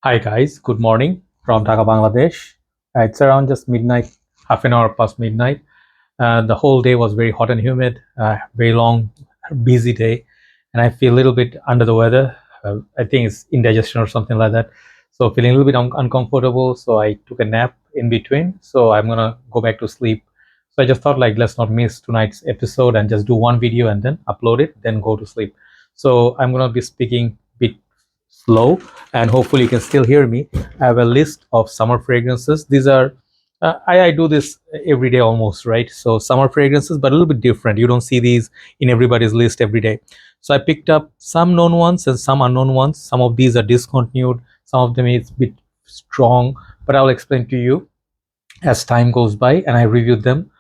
Hi guys, good morning from Dhaka, Bangladesh. It's around just midnight, half an hour past midnight. The whole day was very hot and humid, very long, busy day, and I feel a little bit under the weather. I think it's indigestion or something like that. So feeling a little bit uncomfortable. So I took a nap in between. So I'm gonna go back to sleep. So I just thought like let's not miss tonight's episode and just do one video and then upload it, then go to sleep. So I'm gonna be speaking a bit slow and hopefully you can still hear me. I have a list of summer fragrances. These are I do this every day almost, right? So summer fragrances, but a little bit different. You don't see these in everybody's list every day. So I picked up some known ones and some unknown ones. Some of these are discontinued. Some of them is a bit strong, but I'll explain to you as time goes by and I reviewed them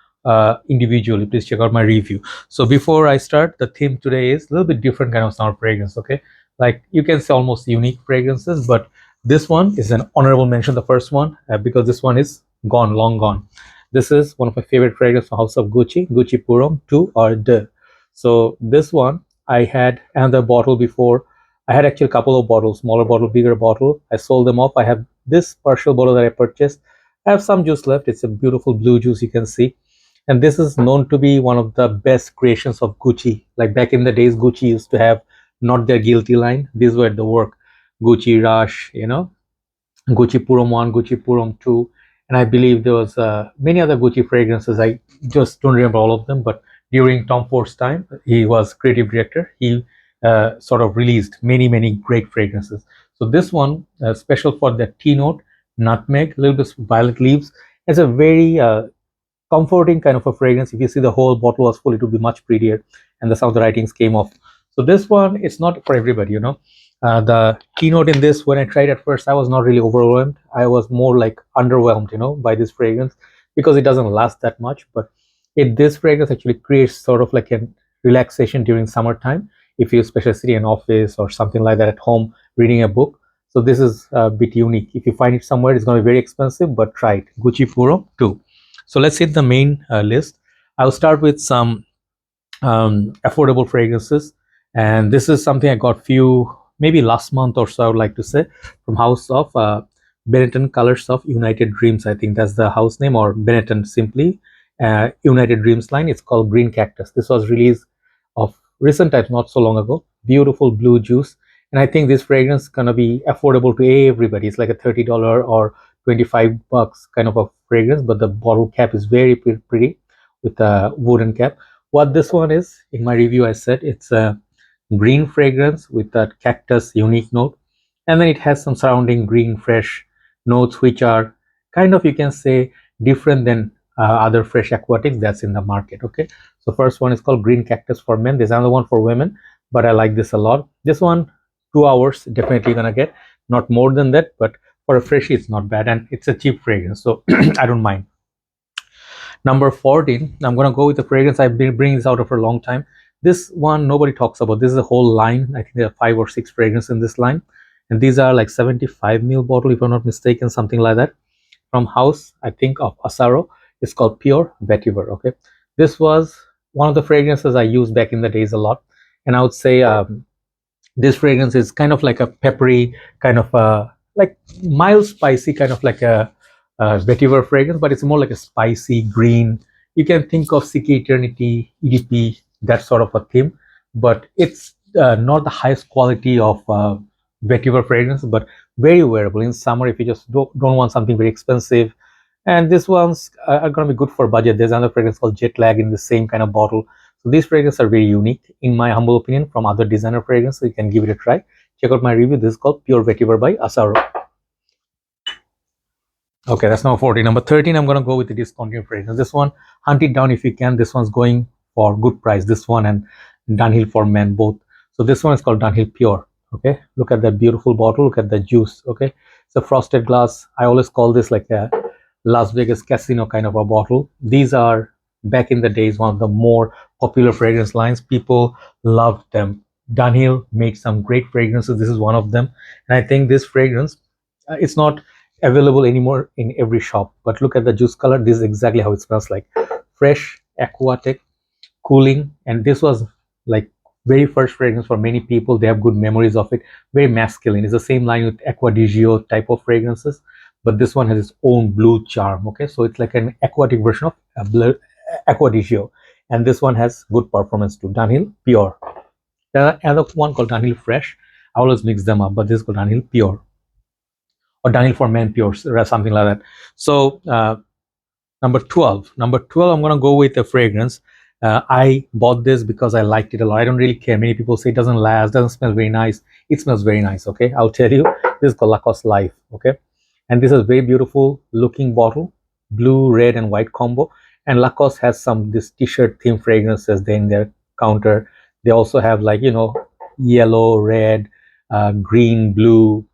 individually. Please check out my review. So before I start, the theme today is a little bit different kind of summer fragrance. Okay, like you can say almost unique fragrances, but this one is an honorable mention, the first one, because this one is gone, long gone. This is one of my favorite fragrances from House of Gucci, Gucci Purom 2 or De. So this one, I had another bottle before. I had actually a couple of bottles, smaller bottle, bigger bottle. I sold them off. I have this partial bottle that I purchased. I have some juice left. It's a beautiful blue juice, you can see. And this is known to be one of the best creations of Gucci. Like back in the days, Gucci used to have not their guilty line. These were the work. Gucci Rush, Gucci Purom 1, Gucci Purom 2. And I believe there was many other Gucci fragrances. I just don't remember all of them. But during Tom Ford's time, he was creative director. He sort of released many, many great fragrances. So this one, special for the tea note, nutmeg, a little bit violet leaves. It's a very comforting kind of a fragrance. If you see the whole bottle was full, it would be much prettier, and some of the writings came off. So this one, it's not for everybody. The keynote in this, when I tried at first, I was not really overwhelmed. I was more like underwhelmed, by this fragrance because it doesn't last that much. But this fragrance actually creates sort of like a relaxation during summertime. If you especially sit in an office or something like that at home reading a book. So this is a bit unique. If you find it somewhere, it's going to be very expensive, but try it. Gucci Puro 2. So let's hit the main list. I'll start with some affordable fragrances. And this is something I got maybe last month or so, I would like to say, from House of Benetton Colors of United Dreams. I think that's the house name, or Benetton simply. United Dreams line. It's called Green Cactus. This was released of recent times, not so long ago. Beautiful blue juice. And I think this fragrance is gonna be affordable to everybody. It's like a $30 or $25 kind of a fragrance, but the bottle cap is very pretty with a wooden cap. What this one is, in my review, I said it's a green fragrance with that cactus unique note, and then it has some surrounding green fresh notes which are kind of, you can say, different than other fresh aquatics that's in the market. Okay, so first one is called Green Cactus for men. There's another one for women, but I like this a lot. This one, 2 hours definitely gonna get, not more than that, but for a freshie it's not bad, and it's a cheap fragrance, so I don't mind. Number 14, I'm gonna go with the fragrance I've been bringing this out for a long time. This one nobody talks about. This is a whole line. I think there are 5 or 6 fragrances in this line, and these are like 75 ml bottle, if I'm not mistaken, something like that, from House, I think, of Azzaro. It's called Pure Vetiver. Okay, this was one of the fragrances I used back in the days a lot, and I would say this fragrance is kind of like a peppery, kind of like mild spicy, kind of like a vetiver fragrance, but it's more like a spicy green. You can think of CK Eternity, EDP, that sort of a theme, but it's not the highest quality of vetiver fragrance, but very wearable in summer if you just don't want something very expensive. And this one's are going to be good for budget. There's another fragrance called Jet Lag in the same kind of bottle. So these fragrances are very unique, in my humble opinion, from other designer fragrances. So you can give it a try. Check out my review. This is called Pure Vetiver by Azzaro. Okay, that's number 14. Number 13, I'm going to go with the discontinued fragrance. This one, hunt it down if you can. This one's going for good price. This one and Dunhill for men, both. So this one is called Dunhill Pure. Okay, look at that beautiful bottle. Look at the juice. Okay, it's a frosted glass. I always call this like a Las Vegas casino kind of a bottle. These are, back in the days, one of the more popular fragrance lines. People loved them. Dunhill made some great fragrances. This is one of them. And I think this fragrance, it's not available anymore in every shop, but look at the juice color. This is exactly how it smells like. Fresh, aquatic, cooling. And this was like very first fragrance for many people. They have good memories of it. Very masculine. It's the same line with Aqua di Gio type of fragrances, but this one has its own blue charm. Okay, so it's like an aquatic version of Aqua di Gio, and this one has good performance too. Dunhill Pure. There are another one called Dunhill Fresh. I always mix them up, but this is called Dunhill Pure or Dunhill for Men Pure, or something like that. So number 12, I'm gonna go with a fragrance. I bought this because I liked it a lot. I don't really care. Many people say it doesn't last, doesn't smell very nice. It smells very nice. Okay, I'll tell you, this is called Lacoste Life. Okay, and this is a very beautiful looking bottle, blue, red, and white combo. And Lacoste has some this t-shirt theme fragrances there in their counter. They also have, like, you know, yellow, red, green, blue,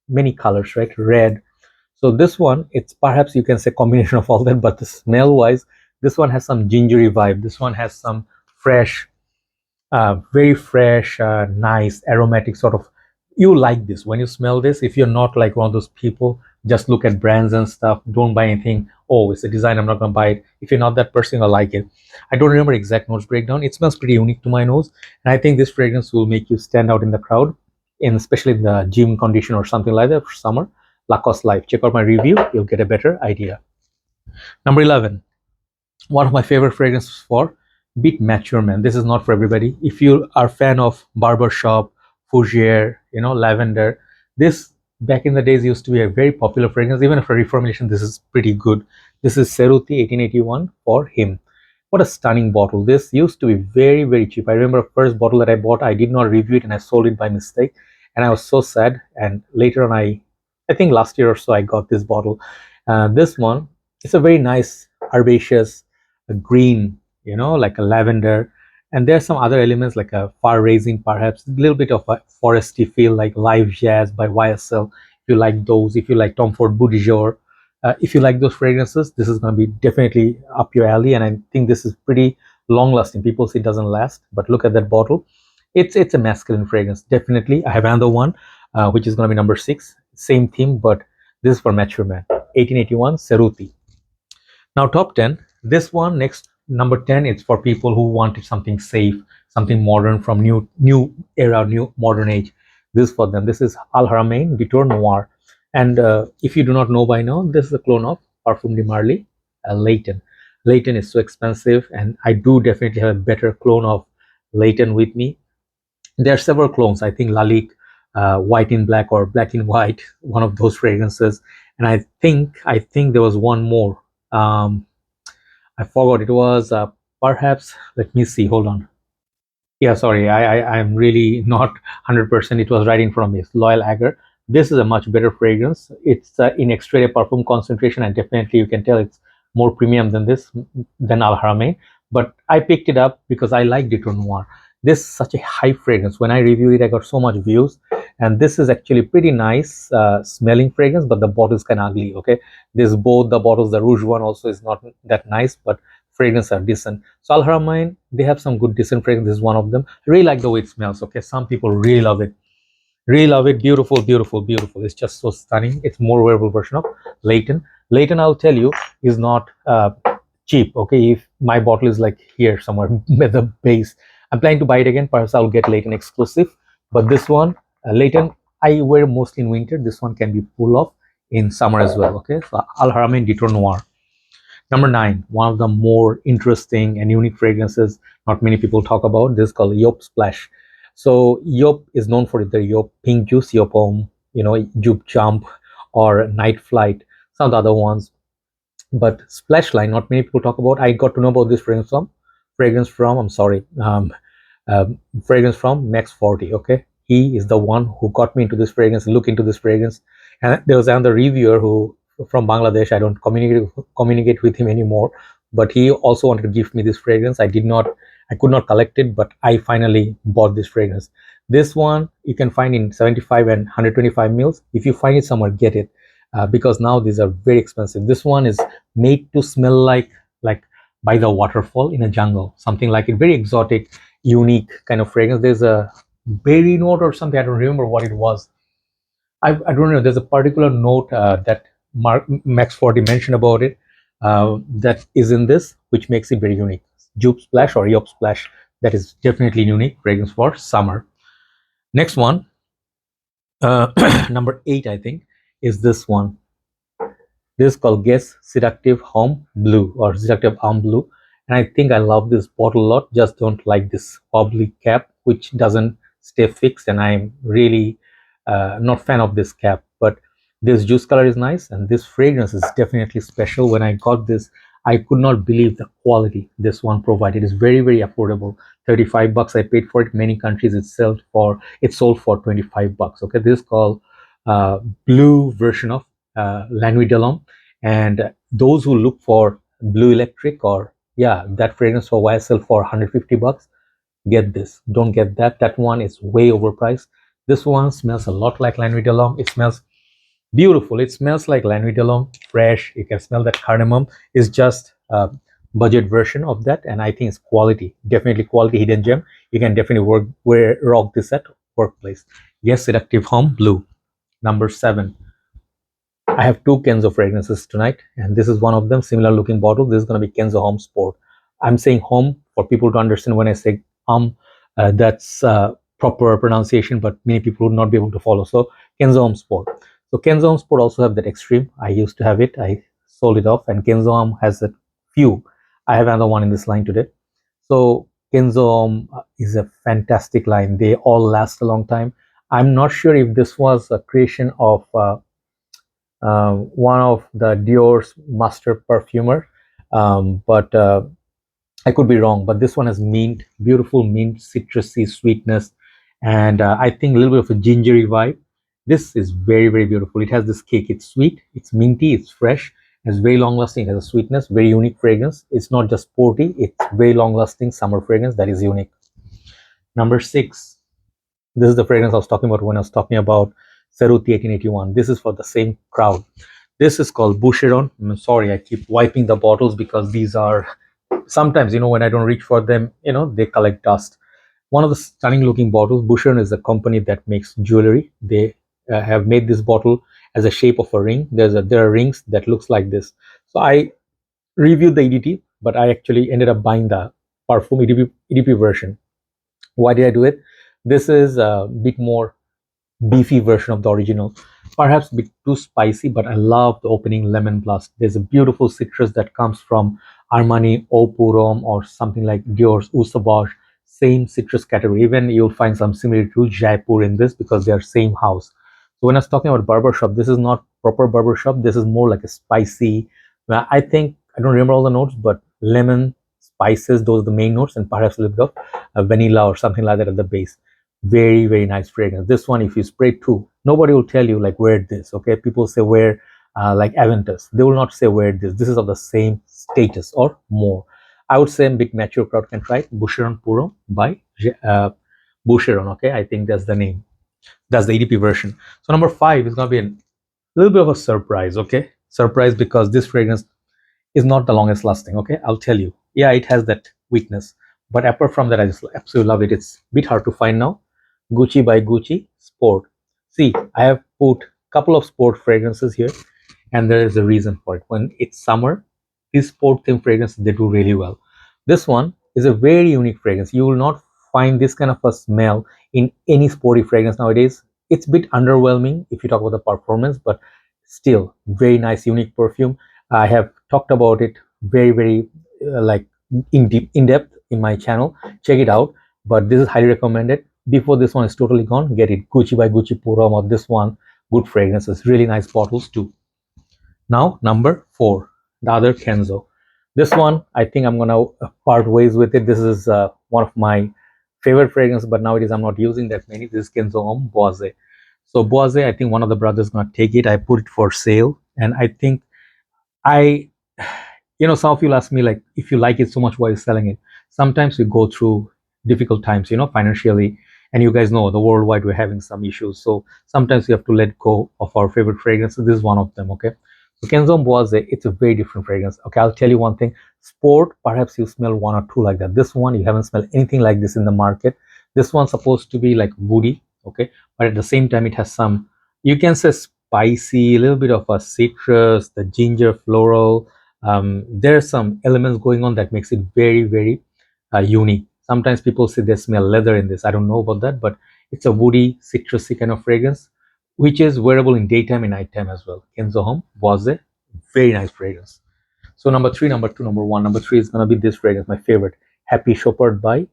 many colors, right? Red. So this one, it's perhaps you can say combination of all that, but the smell wise, this one has some gingery vibe. This one has some fresh, very fresh, nice aromatic sort of. You like this when you smell this. If you're not like one of those people, just look at brands and stuff, don't buy anything. Oh, it's a design, I'm not gonna buy it. If you're not that person, you'll like it. I don't remember exact notes breakdown. It smells pretty unique to my nose, and I think this fragrance will make you stand out in the crowd, especially in the gym condition or something like that for summer. Lacoste Life. Check out my review, you'll get a better idea. Number 11, one of my favorite fragrances for bit mature man. This is not for everybody. If you are a fan of barbershop, fougere, you know, lavender, this back in the days used to be a very popular fragrance. Even for reformulation, this is pretty good. This is Cerruti 1881 for him. What a stunning bottle. This used to be very, very cheap. I remember the first bottle that I bought, I did not review it and I sold it by mistake, and I was so sad. And later on, I think last year or so, I got this bottle. This one, it's a very nice herbaceous green, you know, like a lavender, and there's some other elements like a far raising, perhaps a little bit of a foresty feel, like Live Jazz by YSL. If you like those, if you like Tom Ford Boucheron, if you like those fragrances, this is going to be definitely up your alley. And I think this is pretty long lasting. People say it doesn't last, but look at that bottle. It's a masculine fragrance, definitely. I have another one, which is going to be number 6, same theme, but this is for mature man. 1881 Cerruti. Now top 10, this one next, number 10, it's for people who wanted something safe, something modern from new era, new modern age. This is for them. This is Al Haramain Detour Noir. And if you do not know by now, this is a clone of Parfum de Marly, Layton. Layton is so expensive, and I do definitely have a better clone of Layton with me. There are several clones. I think Lalique, white in black or black in white, one of those fragrances. And I think there was one more. I forgot. It was perhaps, let me see, hold on. Yeah, sorry, I'm really not 100%. It was right in front of me. It's Loyal Agar. This is a much better fragrance. It's in extra perfume concentration, and definitely you can tell it's more premium than this, than Al Haramain. But I picked it up because I like Detour Noir. This is such a high fragrance. When I reviewed it, I got so much views, and this is actually pretty nice smelling fragrance, but the bottle is kind of ugly. Okay, this both the bottles, the Rouge one also is not that nice, but fragrance are decent. So Al Haramain, they have some good decent fragrance. This is one of them. I really like the way it smells. Okay, some people really love it. Really love it. Beautiful, beautiful, beautiful. It's just so stunning. It's more wearable version of Layton. Layton, I'll tell you, is not cheap. Okay, if my bottle is like here somewhere at the base, I'm planning to buy it again. Perhaps I'll get Layton exclusive. But this one, Layton, I wear mostly in winter. This one can be pulled off in summer as well. Okay, so Al Haramain Detour Noir. Number 9, one of the more interesting and unique fragrances not many people talk about. This is called Joop Splash. So Joop is known for the Joop Pink Juice, Joop Homme, you know, Joop Jump, or Night Flight, some of the other ones. But Splash line, not many people talk about. I got to know about this fragrance from fragrance from Max 40. Okay, he is the one who got me into this fragrance, look into this fragrance. And there was another reviewer who from Bangladesh. I don't communicate with him anymore, but he also wanted to give me this fragrance. I could not collect it, but I finally bought this fragrance. This one you can find in 75 and 125 mils. If you find it somewhere, get it, because now these are very expensive. This one is made to smell like by the waterfall in a jungle, something like it. Very exotic, unique kind of fragrance. There's a berry note or something. I don't remember what it was. I don't know. There's a particular note that Max 40 mentioned about it, that is in this, which makes it very unique. Joop Splash or Joop Splash. that is definitely unique fragrance for summer. Next one, number 8, I think, is this one. This is called Guess Seductive Homme Blue or Seductive Homme Blue. And I think I love this bottle a lot, just don't like this wobbly cap, which doesn't stay fixed. And I'm really not fan of this cap, but this juice color is nice. And this fragrance is definitely special. When I got this, I could not believe the quality this one provided. It's very, very affordable. 35 bucks I paid for it. Many countries it's sold for 25 bucks. Okay, this is called blue version of La Nuit de l'Homme. And those who look for blue electric or that fragrance for YSL for 150 bucks, get this. Don't get that. That one is way overpriced. This one smells a lot like La Nuit de l'Homme. It smells beautiful. It smells like La Nuit de l'Homme, fresh. You can smell that cardamom. Is just a budget version of that, and I think it's quality. Definitely quality hidden gem. You can definitely rock this at workplace. Yes, Seductive Homme Blue. Number 7. I have 2 Kenzo fragrances tonight, and this is one of them. Similar looking bottle. This is going to be Kenzo Homme Sport. I'm saying Homme for people to understand. When I say that's proper pronunciation, but many people would not be able to follow. So Kenzo Homme Sport. So Kenzo Homme Sport also have that extreme. I used to have it. I sold it off, and Kenzo Homme has a few. I have another one in this line today. So Kenzo Homme is a fantastic line. They all last a long time. I'm not sure if this was a creation of one of the Dior's master perfumer, but I could be wrong. But this one has mint, beautiful mint, citrusy sweetness, and I think a little bit of a gingery vibe. This is very, very beautiful. It has this kick. It's sweet, it's minty, it's fresh, it's very long lasting. It has a sweetness, very unique fragrance. It's not just sporty, it's very long lasting summer fragrance that is unique. Number 6. This is the fragrance I was talking about when I was talking about Cerruti 1881. This is for the same crowd. This is called Boucheron. I'm sorry, I keep wiping the bottles because these are sometimes, when I don't reach for them, they collect dust. One of the stunning looking bottles. Boucheron is a company that makes jewelry. They have made this bottle as a shape of a ring. There are rings that looks like this. So I reviewed the EDT, but I actually ended up buying the Perfume EDP version. Why did I do it? This is a bit more beefy version of the original, perhaps a bit too spicy, but I love the opening lemon blast. There's a beautiful citrus that comes from Armani Eau Pure or something like Dior's Eau Sauvage, same citrus category. Even you'll find some similarity to Jaipur in this because they are same house. So when I was talking about barbershop, this is not proper barbershop. This is more like a spicy. I think I don't remember all the notes, but lemon, spices, those are the main notes, and perhaps a little bit of vanilla or something like that at the base. Very, very nice fragrance. This one, if you spray too, nobody will tell you like wear this. Okay, people say wear like Aventus. They will not say wear this. This is of the same status or more. I would say a big mature crowd can try it. Boucheron Puro by Boucheron. Okay, I think that's the name. That's the EDP version. So number 5 is gonna be a little bit of a surprise. Okay, surprise because this fragrance is not the longest lasting. Okay, I'll tell you. Yeah, it has that weakness, but apart from that, I just absolutely love it. It's a bit hard to find now. Gucci by Gucci Sport. See, I have put a couple of sport fragrances here, and there is a reason for it. When it's summer, these sport theme fragrances, they do really well. This one is a very unique fragrance. You will not find this kind of a smell in any sporty fragrance nowadays. It's a bit underwhelming if you talk about the performance, but still very nice, unique perfume. I have talked about it very, very like in depth in my channel. Check it out. But this is highly recommended. Before this one is totally gone, get it. Gucci by Gucci Puro or this one, good fragrances, really nice bottles too. Now number 4, the other Kenzo. This one, I think I'm gonna part ways with it. This is one of my favorite fragrances, but nowadays I'm not using that many. This is Kenzo Homme Boise. So Boise, I think one of the brothers gonna take it. I put it for sale, and I think some of you ask me like, if you like it so much, why are you selling it? Sometimes we go through difficult times, financially, and you guys know the worldwide we're having some issues. So sometimes we have to let go of our favorite fragrances. This is one of them. Okay, so Kenzo Boise, it's a very different fragrance. Okay, I'll tell you one thing. Sport, perhaps you smell 1 or 2 like that. This one, you haven't smelled anything like this in the market. This one's supposed to be like woody, okay, but at the same time, it has some, you can say spicy, a little bit of a citrus, the ginger, floral. There are some elements going on that makes it very, very unique. Sometimes people say they smell leather in this. I don't know about that, but it's a woody, citrusy kind of fragrance, which is wearable in daytime and nighttime as well. Kenzo Homme was a very nice fragrance. So number three, number two, number one, number three is gonna be this fragrance, my favorite, Happy Chopard by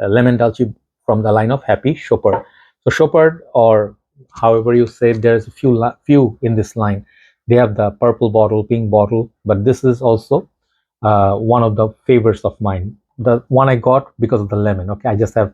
Lemon Dulci from the line of Happy Chopard. So Chopard, or however you say it, there's a few in this line. They have the purple bottle, pink bottle, but this is also one of the favorites of mine. The one I got because of the lemon. Okay, I just have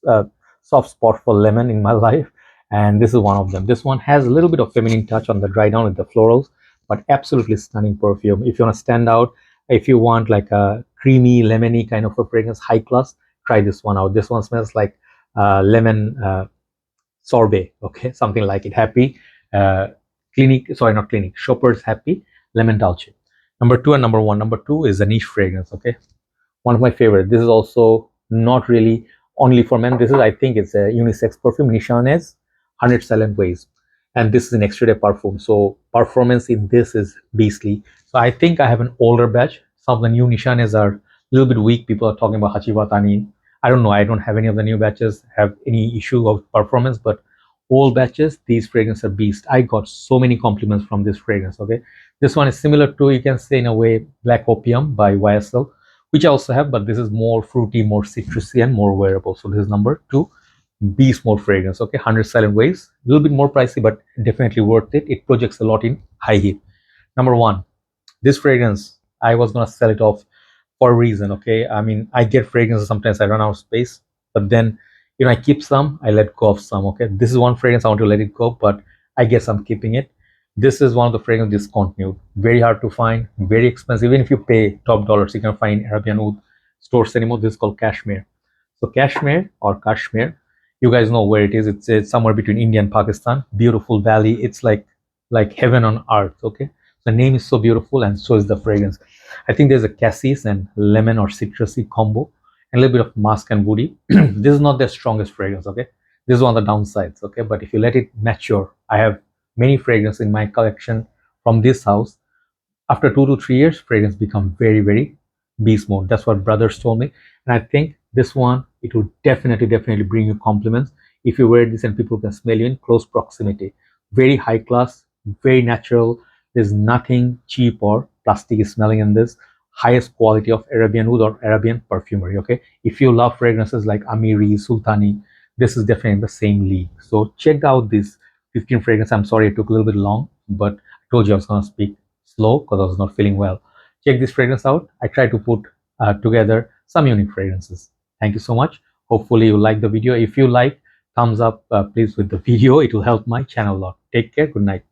a soft spot for lemon in my life, and this is one of them. This one has a little bit of feminine touch on the dry down with the florals, but absolutely stunning perfume. If you want to stand out, if you want like a creamy, lemony kind of a fragrance, high class, try this one out. This one smells like lemon sorbet. Okay, something like it. Happy Clinique, sorry, not Clinique, Chopard's Happy Lemon Dulce. Number two and number one. Number two is a niche fragrance. Okay, one of my favorite. This is also not really only for men. This is, I think, it's a unisex perfume. Nishane's 100 Silent Ways, and this is an extra day perfume. So performance in this is beastly. So I think I have an older batch. Some of the new Nishanes are a little bit weak. People are talking about Hachiwatani. I don't know. I don't have any of the new batches have any issue of performance, but old batches, these fragrances are beast. I got so many compliments from this fragrance. Okay, this one is similar to, you can say in a way, Black Opium by YSL, which I also have, but this is more fruity, more citrusy, and more wearable. So this is number two, beast mode fragrance. Okay, 100 Silent Waves, a little bit more pricey, but definitely worth it. It projects a lot in high heat. Number one, this fragrance, I was gonna sell it off for a reason. Okay, I mean, I get fragrances, sometimes I run out of space, but then, you know, I keep some, I let go of some. Okay, this is one fragrance I want to let it go, but I guess I'm keeping it. This is one of the fragrances discontinued, very hard to find, very expensive. Even if you pay top dollars, you can find Arabian Oud stores anymore. This is called Kashmir. So Kashmir or Kashmir, you guys know where it is. It's somewhere between India and Pakistan. Beautiful valley. It's like heaven on earth. Okay, the name is so beautiful, and so is the fragrance. I think there's a cassis and lemon or citrusy combo, and a little bit of musk and woody. This is not the strongest fragrance. Okay, this is one of the downsides. Okay, but if you let it mature, I have many fragrances in my collection from this house. After 2 to 3 years, fragrance become very beast mode. That's what brothers told me, and I think this one, it will definitely bring you compliments if you wear this and people can smell you in close proximity. Very high class, very natural. There's nothing cheap or plastic smelling in this. Highest quality of Arabian Oud or Arabian perfumery. Okay, if you love fragrances like Amiri, Sultani, this is definitely in the same league. So check out this 15 fragrance. I'm sorry it took a little bit long, but I told you I was going to speak slow because I was not feeling well. Check this fragrance out. I try to put together some unique fragrances. Thank you so much. Hopefully you like the video. If you like, thumbs up please with the video. It will help my channel a lot. Take care. Good night.